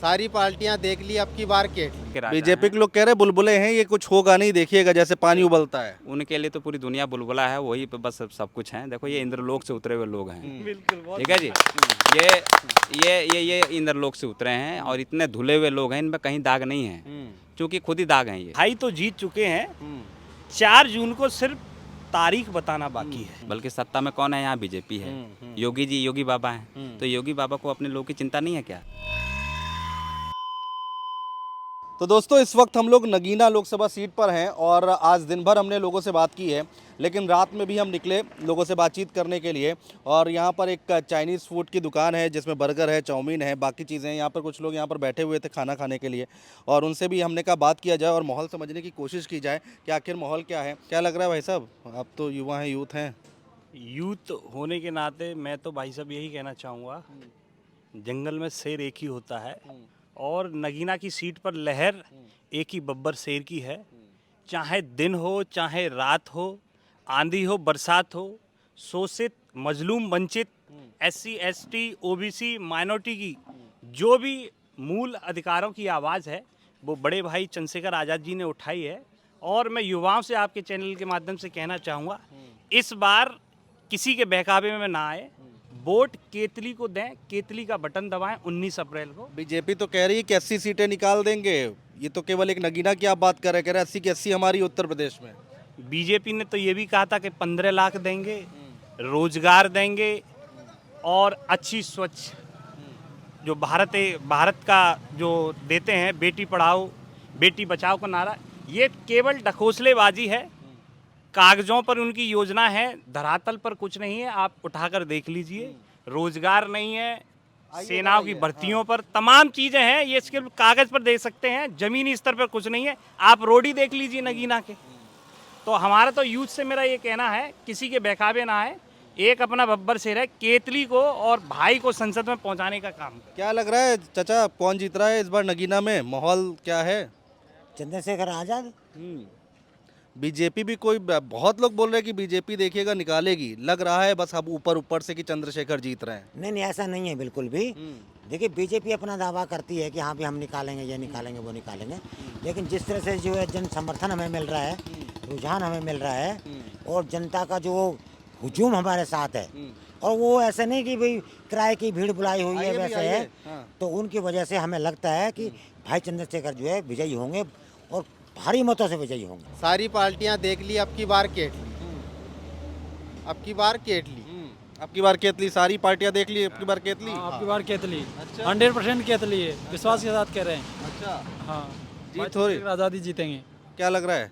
सारी पार्टियां देख ली, अब की बार के राजा बीजेपी हैं। के लोग कह रहे बुलबुले हैं, ये कुछ होगा नहीं, देखिएगा जैसे पानी उबलता है। उनके लिए तो पूरी दुनिया बुलबुला है, वही पे बस सब कुछ है। देखो ये इंद्रलोक से उतरे हुए लोग हैं, ठीक है जी। ये इंद्रलोक से उतरे हैं और इतने धुले हुए लोग हैं, इनमें कहीं दाग नहीं है, क्योंकि खुद ही दाग हैं ये। भाई तो जीत चुके हैं, 4 जून को सिर्फ तारीख बताना बाकी है। बल्कि सत्ता में कौन है यहाँ? बीजेपी है, योगी जी, योगी बाबा हैं। तो योगी बाबा को अपने लोगों की चिंता नहीं है क्या? तो दोस्तों इस वक्त हम लोग नगीना लोकसभा सीट पर हैं और आज दिन भर हमने लोगों से बात की है, लेकिन रात में भी हम निकले लोगों से बातचीत करने के लिए। और यहाँ पर एक चाइनीज़ फूड की दुकान है जिसमें बर्गर है, चाउमीन है, बाकी चीज़ें हैं। यहाँ पर कुछ लोग यहाँ पर बैठे हुए थे खाना खाने के लिए और उनसे भी हमने कहा बात किया जाए और माहौल समझने की कोशिश की जाए कि आखिर माहौल क्या है। क्या लग रहा है भाई साहब, आप तो युवा हैं, यूथ हैं? यूथ होने के नाते मैं तो भाई साहब यही कहना चाहूँगा, जंगल में शेर एक ही होता है और नगीना की सीट पर लहर एक ही बब्बर शेर की है। चाहे दिन हो चाहे रात हो, आंधी हो बरसात हो, शोषित मजलूम वंचित SC ST OBC माइनॉरिटी की जो भी मूल अधिकारों की आवाज़ है वो बड़े भाई चंद्रशेखर आज़ाद जी ने उठाई है। और मैं युवाओं से आपके चैनल के माध्यम से कहना चाहूँगा, इस बार किसी के बहकावे में ना आए, वोट केतली को दें, केतली का बटन दबाएं 19 अप्रैल को। बीजेपी तो कह रही है कि 80 सीटें निकाल देंगे, ये तो केवल एक नगीना की आप बात कर रहे हैं, कह रहे हैं 80 की 80 हमारी उत्तर प्रदेश में। बीजेपी ने तो ये भी कहा था कि 15 लाख देंगे, रोजगार देंगे और अच्छी स्वच्छ जो भारत का जो देते हैं, बेटी पढ़ाओ बेटी बचाओ का नारा, ये केवल ढकोसलेबाजी है। कागजों पर उनकी योजना है, धरातल पर कुछ नहीं है। आप उठाकर देख लीजिए, रोजगार नहीं है, सेनाओं की भर्तियों पर तमाम चीज़ें हैं, ये सिर्फ कागज़ पर देख सकते हैं, ज़मीनी स्तर पर कुछ नहीं है। आप रोड ही देख लीजिए नगीना के। तो हमारा तो यूथ से मेरा ये कहना है, किसी के बहकावे ना आए, एक अपना बब्बर शेर है, केतली को और भाई को संसद में पहुंचाने का काम करें। क्या लग रहा है चाचा, कौन जीत रहा है इस बार नगीना में, माहौल क्या है? चंद्रशेखर आजाद। बीजेपी भी कोई, बहुत लोग बोल रहे हैं कि बीजेपी देखिएगा निकालेगी, लग रहा है बस अब ऊपर ऊपर से कि चंद्रशेखर जीत रहे हैं। नहीं नहीं, ऐसा नहीं है बिल्कुल भी। देखिए बीजेपी अपना दावा करती है कि हाँ भी हम निकालेंगे, ये निकालेंगे, वो निकालेंगे, लेकिन जिस तरह से जो है जन समर्थन हमें मिल रहा है, रुझान हमें मिल रहा है और जनता का जो हुजूम हमारे साथ है, और वो ऐसा नहीं कि भाई किराए की भीड़ बुलाई हुई है वैसे है, तो उनकी वजह से हमें लगता है कि भाई चंद्रशेखर जो है विजयी होंगे और भारी मतों से विजयी होंगे। सारी पार्टियां देख ली, अब की बार केटली, अब की बार केटली। अब की बार केतली, सारी पार्टियां देख ली, अब की बार केतली। आपकी बार केतली 100% केतली है, विश्वास के साथ कह रहे हैं। अच्छा, हाँ, जीत हो रही, आज़ादी जीतेंगे। क्या लग रहा है?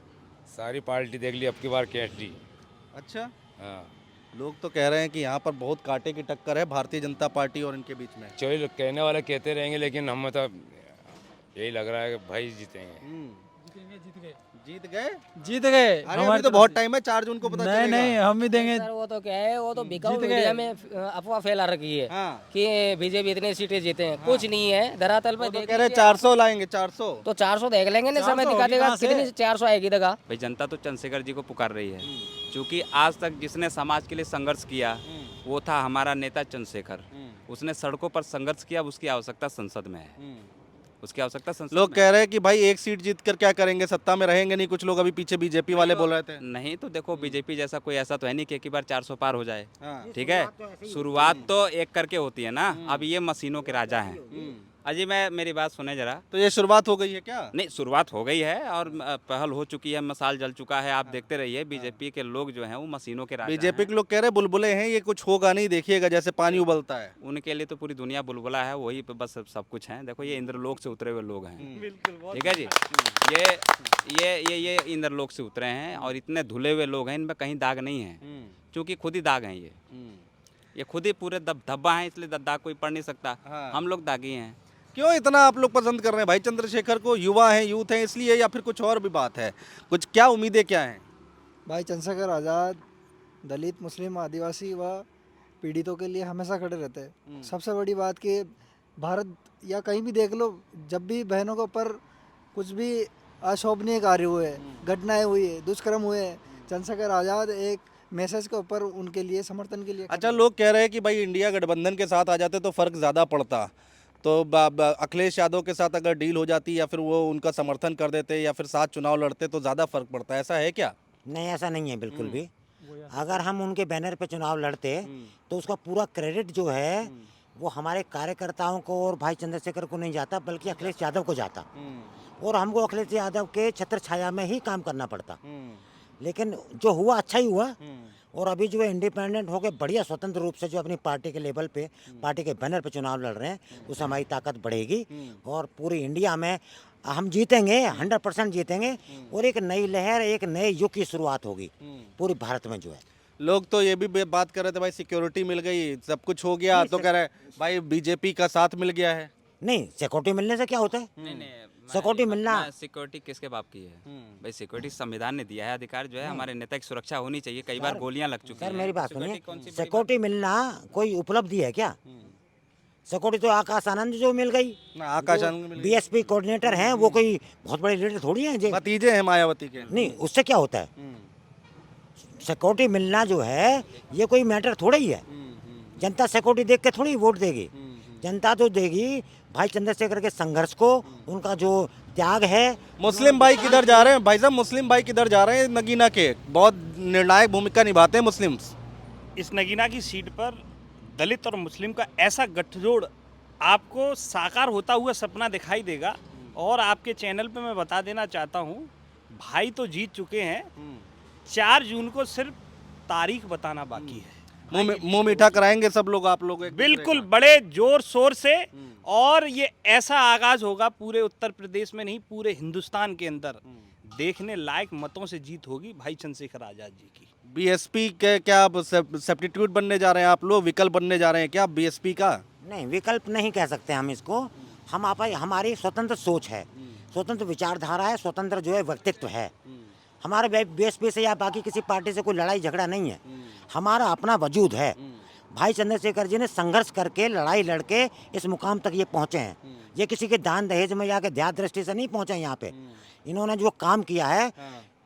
सारी पार्टी देख ली, अब की बार केटली। अच्छा, हाँ, लोग तो कह रहे हैं कि यहाँ पर बहुत कांटे की टक्कर है भारतीय जनता पार्टी और इनके बीच में। चलो कहने वाले कहते रहेंगे, लेकिन हम तो यही लग रहा है कि भाई जीतेंगे। जीत गए? जीत गए। अरे अभी तो बहुत टाइम है, 4 जून को पता नहीं चलेगा। नहीं, हम भी देंगे। सर वो तो क्या है, वो तो बिकाऊ जीत गए। मीडिया में अफवाह फैला रखी है हाँ। कि बीजेपी इतने सीटें जीते हैं, कुछ नहीं है धरातल पर। वो तो देख कह रहे लीजिए, 400 लाएंगे, 400। तो 400 देख लेंगे ना, समय 400 दिखा देगा होगी कहाँ कितनी से? 400 आएगी दगा। भाई जनता तो चंद्रशेखर जी को पुकार रही है, क्योंकि आज तक जिसने समाज के लिए संघर्ष किया वो था हमारा नेता चंद्रशेखर। उसने सड़कों पर संघर्ष किया, उसकी आवश्यकता संसद में है, उसकी आवश्यकता संसद लोग में कह रहे हैं कि भाई एक सीट जीत कर क्या करेंगे, सत्ता में रहेंगे नहीं। कुछ लोग अभी पीछे बीजेपी वाले बोल रहे थे। नहीं तो देखो, बीजेपी जैसा कोई ऐसा तो है नहीं कि एक ही बार 400 पार हो जाए। हाँ। ठीक है, शुरुआत तो एक करके होती है ना। अब ये मशीनों के राजा हैं। अजी मेरी बात सुने जरा। तो ये शुरुआत हो गई है क्या? नहीं, शुरुआत हो गई है और पहल हो चुकी है, मसाल जल चुका है। आप देखते रहिए, बीजेपी के लोग जो हैं वो मशीनों के राजा बीजेपी हैं। के लोग कह रहे बुलबुले हैं, ये कुछ होगा नहीं, देखिएगा जैसे पानी उबलता है। उनके लिए तो पूरी दुनिया बुलबुला है, वही पे बस सब कुछ है। देखो ये इंद्रलोक से उतरे हुए लोग हैं, ठीक है जी। ये इंद्रलोक से उतरे हैं और इतने धुले हुए लोग हैं, इनमें कहीं दाग नहीं है, क्योंकि खुद ही दाग हैं ये खुद ही पूरे धब्बा हैं, इसलिए दाग कोई पढ़ नहीं सकता। हम लोग दागी हैं। क्यों इतना आप लोग पसंद कर रहे हैं भाई चंद्रशेखर को? युवा हैं, यूथ हैं, इसलिए, या फिर कुछ और भी बात है? कुछ क्या उम्मीदें क्या हैं? भाई चंद्रशेखर आज़ाद दलित, मुस्लिम, आदिवासी व पीड़ितों के लिए हमेशा खड़े रहते हैं। सबसे बड़ी बात कि भारत या कहीं भी देख लो, जब भी बहनों के ऊपर कुछ भी अशोभनीय कार्य हुए, घटनाएं हुई है, दुष्कर्म हुए, चंद्रशेखर आज़ाद एक मैसेज के ऊपर उनके लिए समर्थन के लिए। अच्छा, लोग कह रहे हैं कि भाई इंडिया गठबंधन के साथ आ जाते तो फर्क ज़्यादा पड़ता, तो अखिलेश यादव के साथ अगर डील हो जाती या फिर वो उनका समर्थन कर देते या फिर साथ चुनाव लड़ते तो ज़्यादा फर्क पड़ता है, ऐसा है क्या? नहीं, ऐसा नहीं है बिल्कुल भी। अगर हम उनके बैनर पे चुनाव लड़ते तो उसका पूरा क्रेडिट जो है वो हमारे कार्यकर्ताओं को और भाई चंद्रशेखर को नहीं जाता, बल्कि अखिलेश यादव को जाता, और हमको अखिलेश यादव के छत्र छाया में ही काम करना पड़ता। लेकिन जो हुआ अच्छा ही हुआ, और अभी जो है इंडिपेंडेंट हो गए, बढ़िया स्वतंत्र रूप से जो अपनी पार्टी के लेवल पे, पार्टी के बैनर पे चुनाव लड़ रहे हैं, उससे हमारी ताकत बढ़ेगी और पूरी इंडिया में हम जीतेंगे, 100% जीतेंगे, और एक नई लहर, एक नए युग की शुरुआत होगी पूरे भारत में जो है। लोग तो ये भी बात कर रहे थे भाई सिक्योरिटी मिल गई, सब कुछ हो गया, तो कह रहे भाई बीजेपी का साथ मिल गया है। नहीं, सिक्योरिटी मिलने से क्या होता है? नहीं सिक्योरिटी मिलना, सिक्योरिटी किसके बाप की है भाई? सिक्योरिटी संविधान ने दिया है अधिकार, जो है हमारे नेता की सुरक्षा होनी चाहिए। कई बार गोलियां लग चुकी सर हैं। मेरी बात सिक्योरिटी सुनिए, कौन सी बड़ी सिक्योरिटी मिलना कोई उपलब्धि है क्या? सिक्योरिटी तो आकाश आनंद जो मिल गई, आकाश आनंद मिल गई। बीएसपी कोऑर्डिनेटर हैं, वो कोई बहुत बड़े लीडर थोड़ी हैं जी। भतीजे हैं मायावती के। नहीं, उससे क्या होता है? सिक्योरिटी मिलना जो है ये कोई मैटर थोड़ा ही है। जनता सिक्योरिटी देख के थोड़ी वोट देगी। जनता तो देगी भाई चंद्रशेखर के संघर्ष को, उनका जो त्याग है। मुस्लिम भाई किधर जा रहे हैं भाई साहब? मुस्लिम भाई किधर जा रहे हैं? नगीना के बहुत निर्णायक भूमिका निभाते हैं मुस्लिम्स। इस नगीना की सीट पर दलित और मुस्लिम का ऐसा गठजोड़ आपको साकार होता हुआ सपना दिखाई देगा। और आपके चैनल पे मैं बता देना चाहता हूँ, भाई तो जीत चुके हैं, 4 जून को सिर्फ तारीख बताना बाकी है। मुंह मीठा कराएंगे सब लोग, आप लोग एक बिल्कुल बड़े जोर शोर से, और ये ऐसा आगाज होगा पूरे उत्तर प्रदेश में नहीं, पूरे हिंदुस्तान के अंदर देखने लायक मतों से जीत होगी भाई चंद्रशेखर आजाद जी की। बीएसपी के क्या सब्स्टिट्यूट बनने जा रहे हैं आप लोग, विकल्प बनने जा रहे हैं क्या बीएसपी का? नहीं, विकल्प नहीं कह सकते हम इसको। हम हमारी स्वतंत्र सोच है, स्वतंत्र विचारधारा है, स्वतंत्र जो है व्यक्तित्व है। हमारे बीएसपी से या बाकी किसी पार्टी से कोई लड़ाई झगड़ा नहीं है। हमारा अपना वजूद है। भाई चंद्रशेखर जी ने संघर्ष करके, लड़ाई लड़के इस मुकाम तक ये पहुँचे हैं। ये किसी के दान दहेज में जाके ध्यान दृष्टि से नहीं पहुँचे यहाँ पे। इन्होंने जो काम किया है,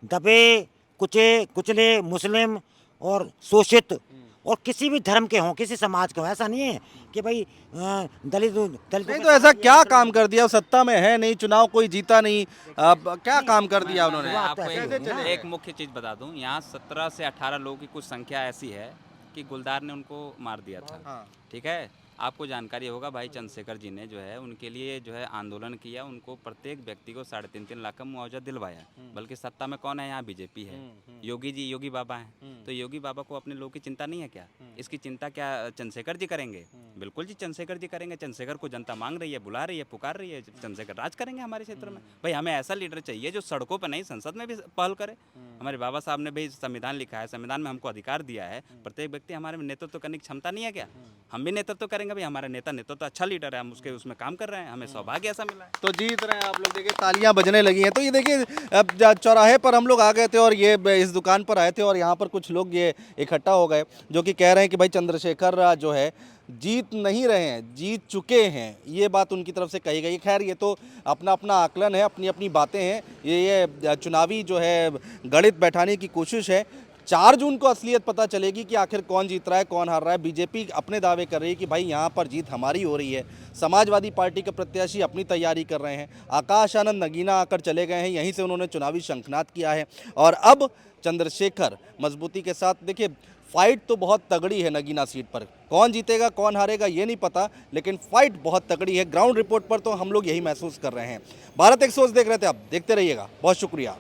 दबे कुचले मुस्लिम और शोषित, और किसी भी धर्म के हों, किसी समाज के हों, ऐसा नहीं है कि भाई दलित नहीं तो ऐसा क्या काम कर दिया? सत्ता में है नहीं, चुनाव कोई जीता नहीं, क्या काम कर दिया उन्होंने? मैं आपको एक मुख्य चीज़ बता दूं, यहाँ 17 से 18 लोगों की कुछ संख्या ऐसी है कि गुलदार ने उनको मार दिया था। ठीक है, आपको जानकारी होगा भाई चंद्रशेखर जी ने जो है उनके लिए जो है आंदोलन किया, उनको प्रत्येक व्यक्ति को 3.5 लाख का मुआवजा दिलवाया। बल्कि सत्ता में कौन है? यहाँ बीजेपी है, योगी जी, योगी बाबा हैं। तो योगी बाबा को अपने लोगों की चिंता नहीं है क्या? इसकी चिंता क्या चंद्रशेखर जी करेंगे? बिल्कुल जी चंद्रशेखर जी करेंगे। चंद्रशेखर को जनता मांग रही है, बुला रही है, पुकार रही है, चंद्रशेखर राज करेंगे हमारे क्षेत्र में। भाई हमें ऐसा लीडर चाहिए जो सड़कों पर नहीं, संसद में भी पहल करे। हमारे बाबा साहब ने भी संविधान लिखा है, संविधान में हमको अधिकार दिया है, प्रत्येक व्यक्ति हमारे नेतृत्व करने की क्षमता नहीं है क्या? हम भी नेतृत्व करेंगे भाई, हमारा नेता नेतृत्व अच्छा लीडर है, हम उसमें काम कर रहे हैं, हमें सौभाग्य ऐसा मिला है। तो जीत रहे हैं आप लोग। देखिए तालियां बजने लगी हैं। तो ये देखिए अब चौराहे पर हम लोग आ गए थे और ये इस दुकान पर आए थे और यहाँ पर कुछ लोग ये इकट्ठा हो गए जो कि कह रहे हैं कि भाई चंद्रशेखर जो है जीत नहीं रहे हैं, जीत चुके हैं। ये बात उनकी तरफ से कही गई। खैर ये तो अपना अपना आकलन है, अपनी अपनी बातें हैं। ये चुनावी जो है गणित बैठाने की कोशिश है। 4 जून को असलियत पता चलेगी कि आखिर कौन जीत रहा है, कौन हार रहा है। बीजेपी अपने दावे कर रही है कि भाई यहाँ पर जीत हमारी हो रही है। समाजवादी पार्टी के प्रत्याशी अपनी तैयारी कर रहे हैं। आकाश आनंद नगीना आकर चले गए हैं, यहीं से उन्होंने चुनावी शंखनाद किया है। और अब चंद्रशेखर मजबूती के साथ, देखिए फाइट तो बहुत तगड़ी है नगीना सीट पर। कौन जीतेगा कौन हारेगा ये नहीं पता, लेकिन फाइट बहुत तगड़ी है। ग्राउंड रिपोर्ट पर तो हम लोग यही महसूस कर रहे हैं। भारत एक्सप्रेस देख रहे थे आप, देखते रहिएगा। बहुत शुक्रिया।